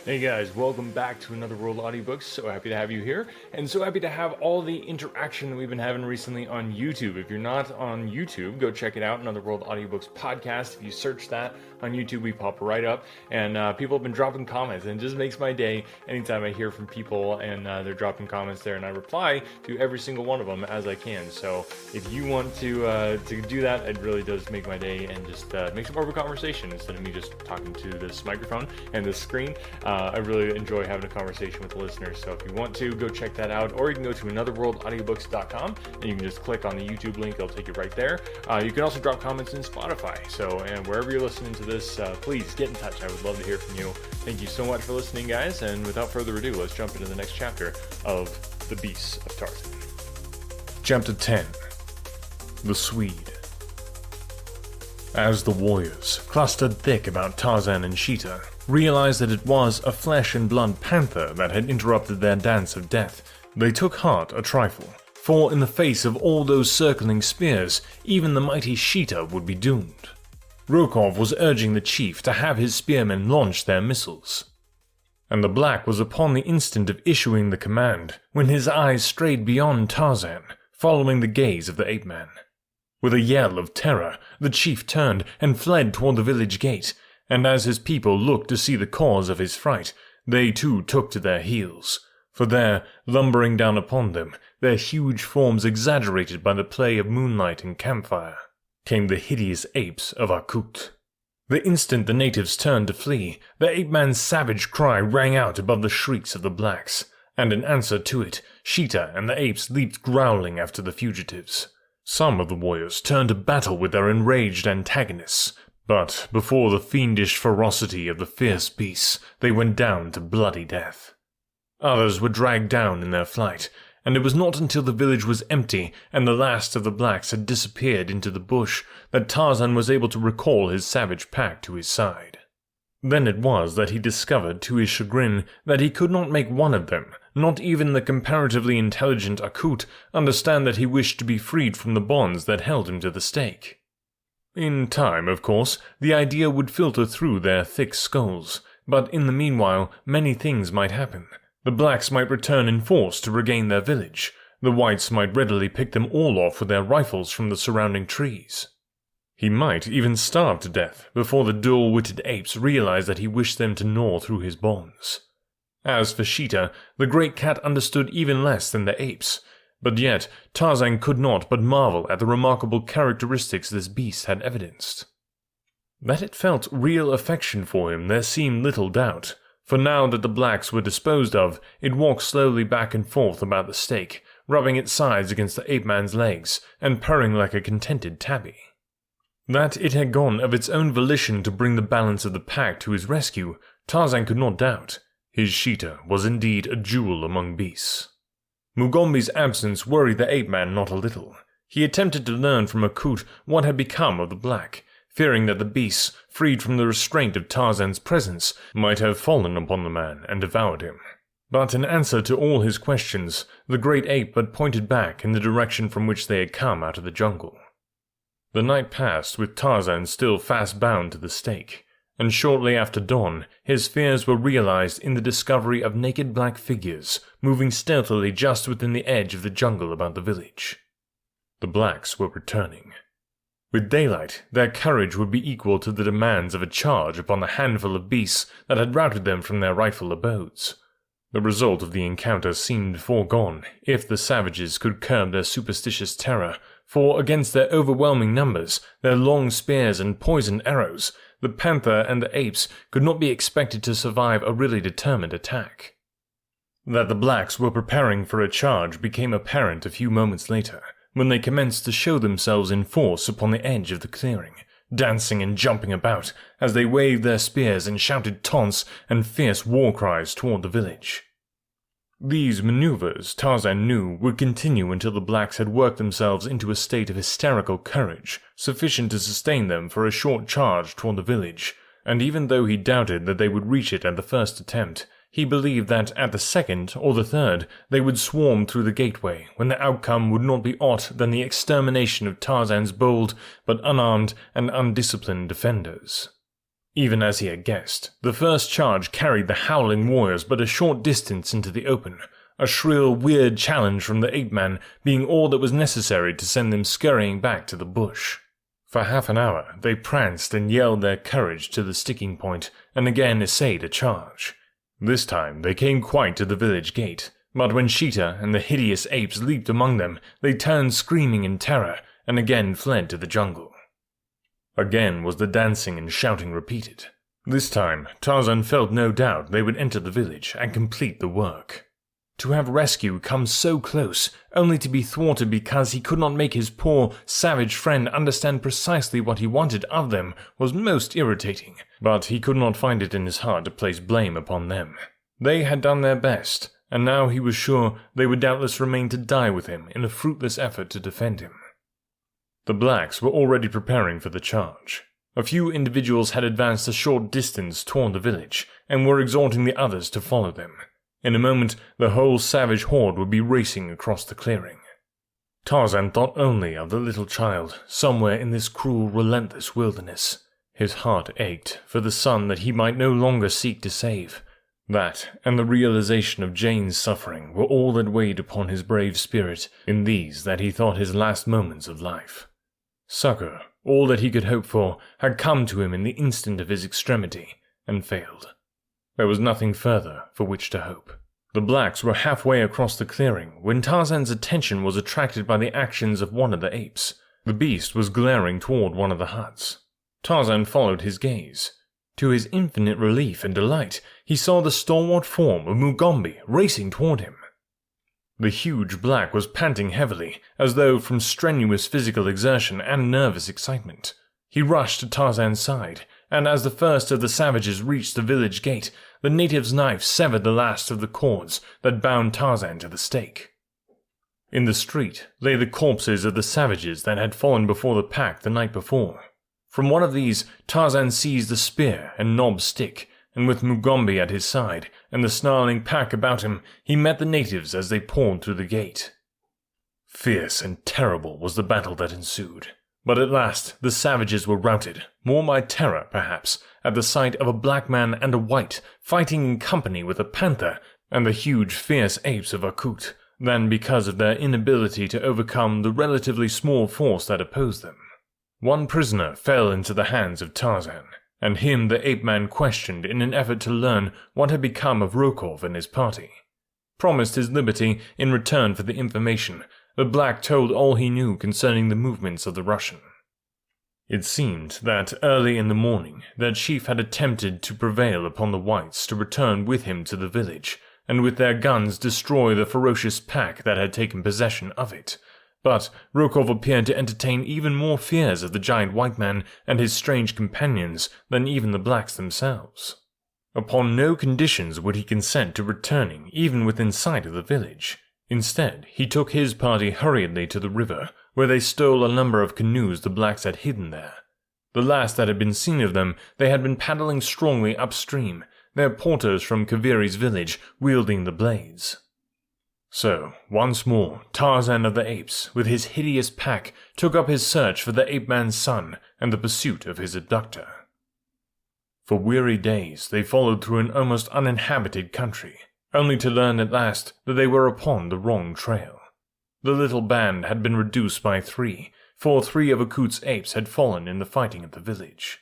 Hey guys, welcome back to Another World Audiobooks. So happy to have you here, and so happy to have all the interaction that we've been having recently on YouTube. If you're not on YouTube, go check it out, Another World Audiobooks podcast. If you search that on YouTube, we pop right up, and people have been dropping comments, and it just makes my day anytime I hear from people, and they're dropping comments there, and I reply to every single one of them as I can. So if you want to do that, it really does make my day, and just makes it more of a conversation instead of me just talking to this microphone and this screen. I really enjoy having a conversation with the listeners, so if you want to, go check that out, or you can go to anotherworldaudiobooks.com, and you can just click on the YouTube link, it'll take you right there. You can also drop comments in Spotify, so and wherever you're listening to this, please get in touch. I would love to hear from you. Thank you so much for listening, guys, and without further ado, let's jump into the next chapter of The Beasts of Tarzan. Chapter 10. The Swede. As the warriors, clustered thick about Tarzan and Sheeta, realized that it was a flesh-and-blood panther that had interrupted their dance of death, they took heart a trifle, for in the face of all those circling spears, even the mighty Sheeta would be doomed. Rokov was urging the chief to have his spearmen launch their missiles, and the black was upon the instant of issuing the command when his eyes strayed beyond Tarzan, following the gaze of the ape-man. With a yell of terror, the chief turned and fled toward the village gate, and as his people looked to see the cause of his fright, they too took to their heels. For there, lumbering down upon them, their huge forms exaggerated by the play of moonlight and campfire, came the hideous apes of Akut. The instant the natives turned to flee, the ape-man's savage cry rang out above the shrieks of the blacks, and in answer to it, Sheeta and the apes leaped growling after the fugitives. Some of the warriors turned to battle with their enraged antagonists, but before the fiendish ferocity of the fierce beasts, they went down to bloody death. Others were dragged down in their flight, and it was not until the village was empty and the last of the blacks had disappeared into the bush that Tarzan was able to recall his savage pack to his side. Then it was that he discovered, to his chagrin, that he could not make one of them, not even the comparatively intelligent Akut, understand that he wished to be freed from the bonds that held him to the stake. In time, of course, the idea would filter through their thick skulls, but in the meanwhile many things might happen. The blacks might return in force to regain their village. The whites might readily pick them all off with their rifles from the surrounding trees. He might even starve to death before the dull-witted apes realized that he wished them to gnaw through his bonds. As for Sheeta, the great cat understood even less than the apes, but yet Tarzan could not but marvel at the remarkable characteristics this beast had evidenced. That it felt real affection for him there seemed little doubt, for now that the blacks were disposed of, it walked slowly back and forth about the stake, rubbing its sides against the ape-man's legs, and purring like a contented tabby. That it had gone of its own volition to bring the balance of the pack to his rescue, Tarzan could not doubt. His Sheeta was indeed a jewel among beasts. Mugambi's absence worried the ape-man not a little. He attempted to learn from Akut what had become of the black, fearing that the beasts, freed from the restraint of Tarzan's presence, might have fallen upon the man and devoured him. But in answer to all his questions, the great ape but pointed back in the direction from which they had come out of the jungle. The night passed with Tarzan still fast bound to the stake, and shortly after dawn, his fears were realized in the discovery of naked black figures moving stealthily just within the edge of the jungle about the village. The blacks were returning. With daylight, their courage would be equal to the demands of a charge upon the handful of beasts that had routed them from their rightful abodes. The result of the encounter seemed foregone if the savages could curb their superstitious terror, for against their overwhelming numbers, their long spears and poisoned arrows, the panther and the apes could not be expected to survive a really determined attack. That the blacks were preparing for a charge became apparent a few moments later, when they commenced to show themselves in force upon the edge of the clearing, dancing and jumping about as they waved their spears and shouted taunts and fierce war cries toward the village. These maneuvers, Tarzan knew, would continue until the blacks had worked themselves into a state of hysterical courage, sufficient to sustain them for a short charge toward the village, and even though he doubted that they would reach it at the first attempt, he believed that at the second or the third they would swarm through the gateway, when the outcome would not be aught than the extermination of Tarzan's bold but unarmed and undisciplined defenders. Even as he had guessed, the first charge carried the howling warriors but a short distance into the open, a shrill, weird challenge from the ape-man being all that was necessary to send them scurrying back to the bush. For half an hour, they pranced and yelled their courage to the sticking point, and again essayed a charge. This time they came quite to the village gate, but when Sheeta and the hideous apes leaped among them, they turned screaming in terror, and again fled to the jungle. Again was the dancing and shouting repeated. This time, Tarzan felt no doubt they would enter the village and complete the work. To have rescue come so close, only to be thwarted because he could not make his poor, savage friend understand precisely what he wanted of them, was most irritating, but he could not find it in his heart to place blame upon them. They had done their best, and now he was sure they would doubtless remain to die with him in a fruitless effort to defend him. The blacks were already preparing for the charge. A few individuals had advanced a short distance toward the village, and were exhorting the others to follow them. In a moment, the whole savage horde would be racing across the clearing. Tarzan thought only of the little child, somewhere in this cruel, relentless wilderness. His heart ached for the son that he might no longer seek to save. That, and the realization of Jane's suffering, were all that weighed upon his brave spirit in these that he thought his last moments of life. Succor, all that he could hope for, had come to him in the instant of his extremity, and failed. There was nothing further for which to hope. The blacks were halfway across the clearing when Tarzan's attention was attracted by the actions of one of the apes. The beast was glaring toward one of the huts. Tarzan followed his gaze. To his infinite relief and delight, he saw the stalwart form of Mugambi racing toward him. The huge black was panting heavily, as though from strenuous physical exertion and nervous excitement. He rushed to Tarzan's side, and as the first of the savages reached the village gate, the native's knife severed the last of the cords that bound Tarzan to the stake. In the street lay the corpses of the savages that had fallen before the pack the night before. From one of these, Tarzan seized the spear and knobbed stick, and with Mugambi at his side, and the snarling pack about him, he met the natives as they poured through the gate. Fierce and terrible was the battle that ensued. But at last the savages were routed, more by terror, perhaps, at the sight of a black man and a white fighting in company with a panther and the huge fierce apes of Akut, than because of their inability to overcome the relatively small force that opposed them. One prisoner fell into the hands of Tarzan, and him the ape-man questioned in an effort to learn what had become of Rokov and his party. Promised his liberty in return for the information, the black told all he knew concerning the movements of the Russian. It seemed that early in the morning their chief had attempted to prevail upon the whites to return with him to the village, and with their guns destroy the ferocious pack that had taken possession of it. But Rokov appeared to entertain even more fears of the giant white man and his strange companions than even the blacks themselves. Upon no conditions would he consent to returning even within sight of the village. Instead, he took his party hurriedly to the river, where they stole a number of canoes the blacks had hidden there. The last that had been seen of them, they had been paddling strongly upstream, their porters from Kaviri's village wielding the blades. So, once more, Tarzan of the Apes, with his hideous pack, took up his search for the ape-man's son and the pursuit of his abductor. For weary days they followed through an almost uninhabited country, only to learn at last that they were upon the wrong trail. The little band had been reduced by 3, for 3 of Akut's apes had fallen in the fighting at the village.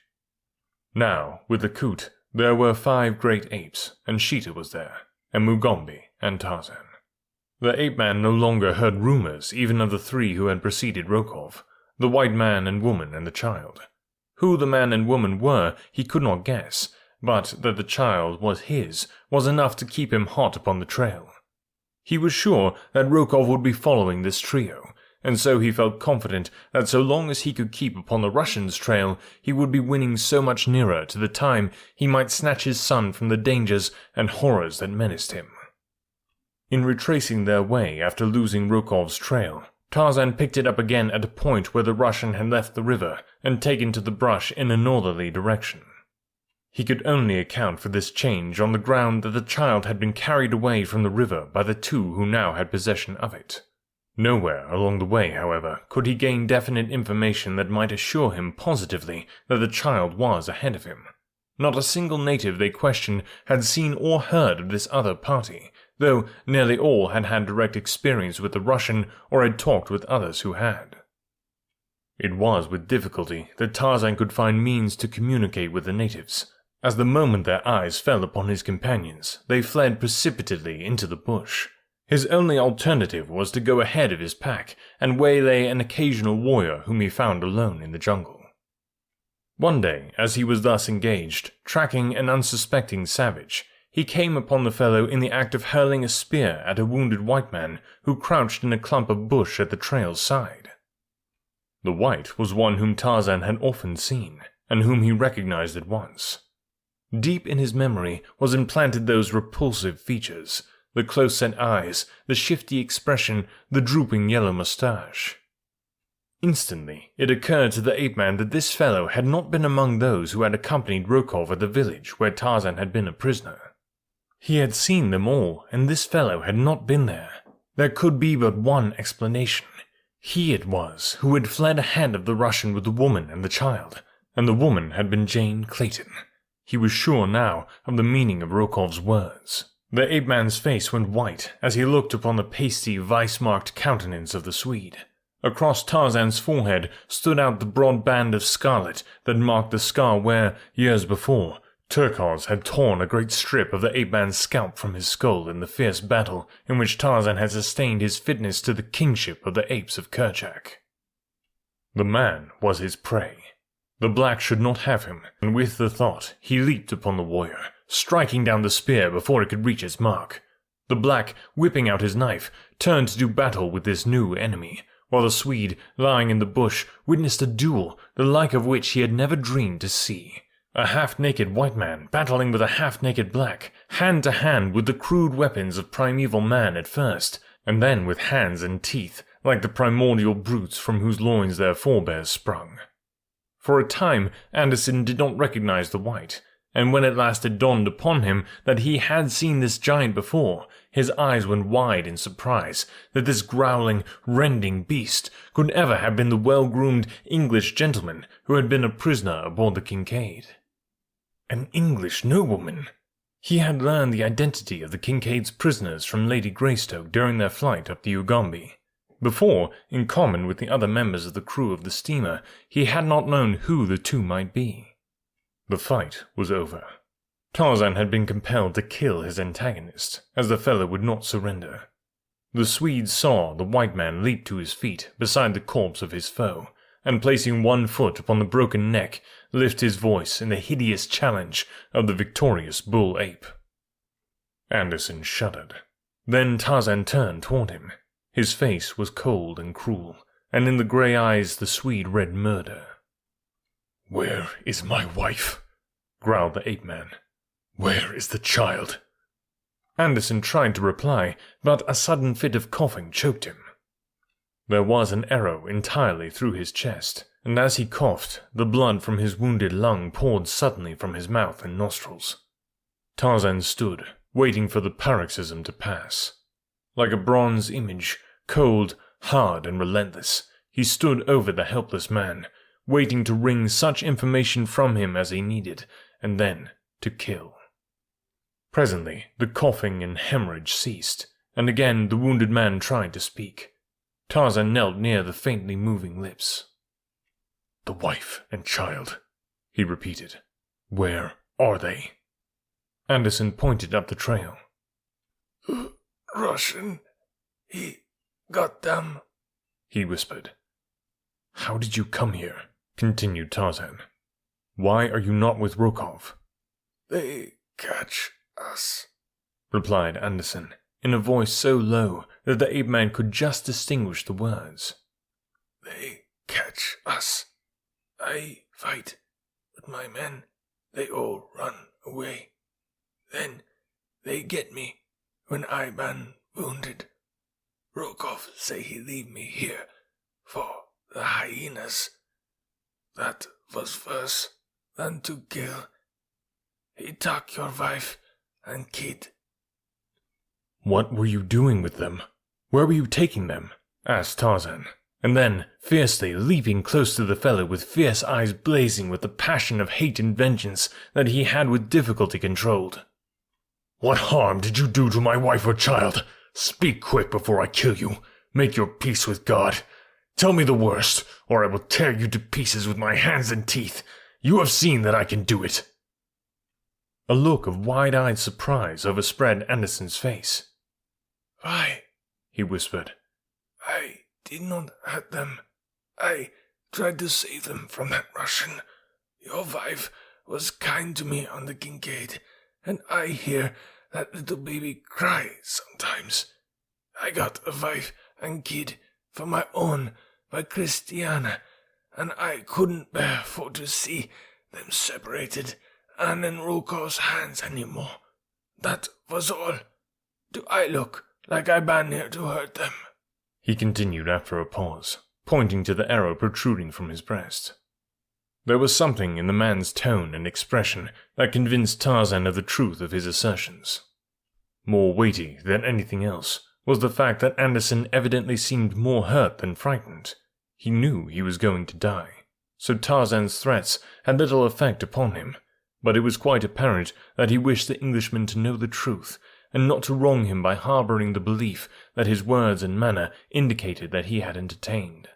Now, with Akut, there were 5 great apes, and Sheeta was there, and Mugambi and Tarzan. The ape-man no longer heard rumors even of the 3 who had preceded Rokov, the white man and woman and the child. Who the man and woman were he could not guess, but that the child was his was enough to keep him hot upon the trail. He was sure that Rokov would be following this trio, and so he felt confident that so long as he could keep upon the Russian's trail, he would be winning so much nearer to the time he might snatch his son from the dangers and horrors that menaced him. In retracing their way after losing Rokov's trail, Tarzan picked it up again at a point where the Russian had left the river and taken to the brush in a northerly direction. He could only account for this change on the ground that the child had been carried away from the river by the 2 who now had possession of it. Nowhere along the way, however, could he gain definite information that might assure him positively that the child was ahead of him. Not a single native they questioned had seen or heard of this other party, though nearly all had had direct experience with the Russian or had talked with others who had. It was with difficulty that Tarzan could find means to communicate with the natives, as the moment their eyes fell upon his companions, they fled precipitately into the bush. His only alternative was to go ahead of his pack and waylay an occasional warrior whom he found alone in the jungle. One day, as he was thus engaged, tracking an unsuspecting savage, he came upon the fellow in the act of hurling a spear at a wounded white man who crouched in a clump of bush at the trail's side. The white was one whom Tarzan had often seen, and whom he recognized at once. Deep in his memory was implanted those repulsive features, the close-set eyes, the shifty expression, the drooping yellow mustache. Instantly, it occurred to the ape-man that this fellow had not been among those who had accompanied Rokov at the village where Tarzan had been a prisoner. He had seen them all, and this fellow had not been there. There could be but one explanation. He it was who had fled ahead of the Russian with the woman and the child, and the woman had been Jane Clayton. He was sure now of the meaning of Rokov's words. The ape-man's face went white as he looked upon the pasty, vice-marked countenance of the Swede. Across Tarzan's forehead stood out the broad band of scarlet that marked the scar where, years before, Turkos had torn a great strip of the ape-man's scalp from his skull in the fierce battle in which Tarzan had sustained his fitness to the kingship of the apes of Kerchak. The man was his prey. The black should not have him, and with the thought, he leaped upon the warrior, striking down the spear before it could reach its mark. The black, whipping out his knife, turned to do battle with this new enemy, while the Swede, lying in the bush, witnessed a duel the like of which he had never dreamed to see. A half-naked white man battling with a half-naked black, hand to hand with the crude weapons of primeval man at first, and then with hands and teeth like the primordial brutes from whose loins their forebears sprung. For a time Anderson did not recognize the white, and when at last it dawned upon him that he had seen this giant before, his eyes went wide in surprise that this growling, rending beast could ever have been the well-groomed English gentleman who had been a prisoner aboard the Kincaid. An English nobleman! He had learned the identity of the Kincaid's prisoners from Lady Greystoke during their flight up the Ugambi. Before, in common with the other members of the crew of the steamer, he had not known who the two might be. The fight was over. Tarzan had been compelled to kill his antagonist, as the fellow would not surrender. The Swede saw the white man leap to his feet beside the corpse of his foe, and placing one foot upon the broken neck, lift his voice in the hideous challenge of the victorious bull ape. Anderson shuddered. Then Tarzan turned toward him. His face was cold and cruel, and in the grey eyes the Swede read murder. "Where is my wife?" growled the ape-man. "Where is the child?" Anderson tried to reply, but a sudden fit of coughing choked him. There was an arrow entirely through his chest, and as he coughed, the blood from his wounded lung poured suddenly from his mouth and nostrils. Tarzan stood, waiting for the paroxysm to pass. Like a bronze image, cold, hard, and relentless, he stood over the helpless man, waiting to wring such information from him as he needed, and then to kill. Presently, the coughing and hemorrhage ceased, and again the wounded man tried to speak. Tarzan knelt near the faintly moving lips. "The wife and child," he repeated. "Where are they?" Anderson pointed up the trail. "Russian. He got them," he whispered. "How did you come here?" continued Tarzan. "Why are you not with Rokov?" "They catch us," replied Anderson, in a voice so low that the ape-man could just distinguish the words. "They catch us. I fight, but my men, they all run away. Then they get me when I been wounded. Rokov say he leave me here for the hyenas. That was worse than to kill. He took your wife and kid." "What were you doing with them? Where were you taking them?" asked Tarzan, and then, fiercely leaping close to the fellow with fierce eyes blazing with the passion of hate and vengeance that he had with difficulty controlled. "What harm did you do to my wife or child? Speak quick before I kill you. Make your peace with God. Tell me the worst, or I will tear you to pieces with my hands and teeth. You have seen that I can do it." A look of wide-eyed surprise overspread Anderson's face. "Why?" he whispered. "I did not hurt them. I tried to save them from that Russian. Your wife was kind to me on the Kincaid, and I hear that little baby cry sometimes. I got a wife and kid for my own by Christiana, and I couldn't bear for to see them separated and in Rokov's hands anymore. That was all. Do I look like I been here to hurt them?" he continued after a pause, pointing to the arrow protruding from his breast. There was something in the man's tone and expression that convinced Tarzan of the truth of his assertions. More weighty than anything else was the fact that Anderson evidently seemed more hurt than frightened. He knew he was going to die, so Tarzan's threats had little effect upon him, but it was quite apparent that he wished the Englishman to know the truth, and not to wrong him by harboring the belief that his words and manner indicated that he had entertained.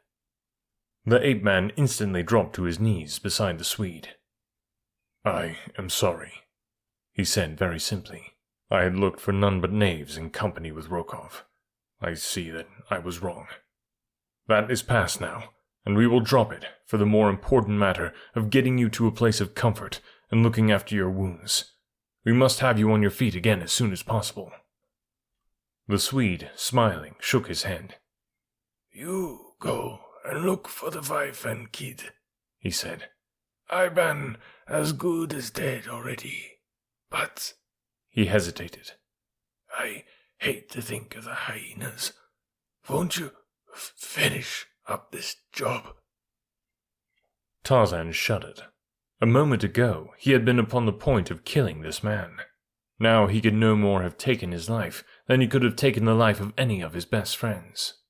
The ape-man instantly dropped to his knees beside the Swede. "I am sorry," he said very simply. "I had looked for none but knaves in company with Rokov. I see that I was wrong. That is past now, and we will drop it for the more important matter of getting you to a place of comfort and looking after your wounds. We must have you on your feet again as soon as possible." The Swede, smiling, shook his head. "You go and look for the wife and kid," he said. "I been as good as dead already. But," he hesitated, "I hate to think of the hyenas. Won't you finish up this job?" Tarzan shuddered. A moment ago, he had been upon the point of killing this man. Now he could no more have taken his life than he could have taken the life of any of his best friends.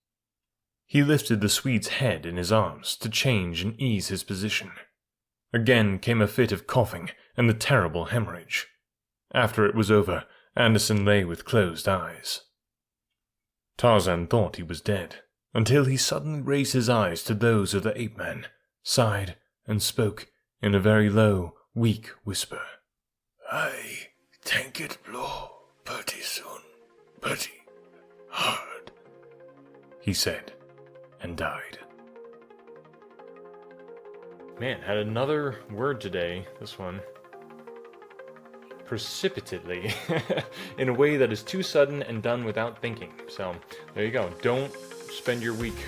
He lifted the Swede's head in his arms to change and ease his position. Again came a fit of coughing and the terrible hemorrhage. After it was over, Anderson lay with closed eyes. Tarzan thought he was dead, until he suddenly raised his eyes to those of the ape-man, sighed, and spoke in a very low, weak whisper. "I think it blow pretty soon, pretty hard," he said, and died. Man, had another word today, this one. Precipitately, in a way that is too sudden and done without thinking. So, there you go. Don't spend your week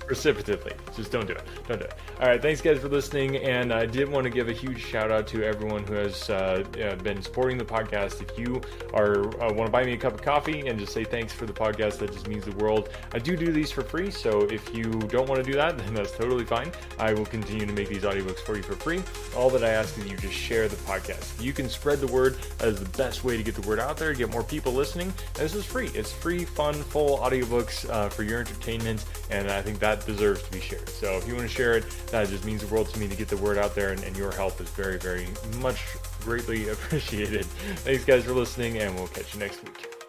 precipitately. Just don't do it. Don't do it. Alright, thanks guys for listening, and I did want to give a huge shout out to everyone who has been supporting the podcast. If you are want to buy me a cup of coffee and just say thanks for the podcast, that just means the world. I do these for free, so if you don't want to do that, then that's totally fine. I will continue to make these audiobooks for you for free. All that I ask is you just share the podcast. If you can spread the word, that is the best way to get the word out there, get more people listening. And this is free. It's free, fun, full audiobooks for your entertainment, and I think that deserves to be shared. So if you want to share it, that just means the world to me to get the word out there, and your help is very, very much greatly appreciated. Thanks guys for listening, and we'll catch you next week.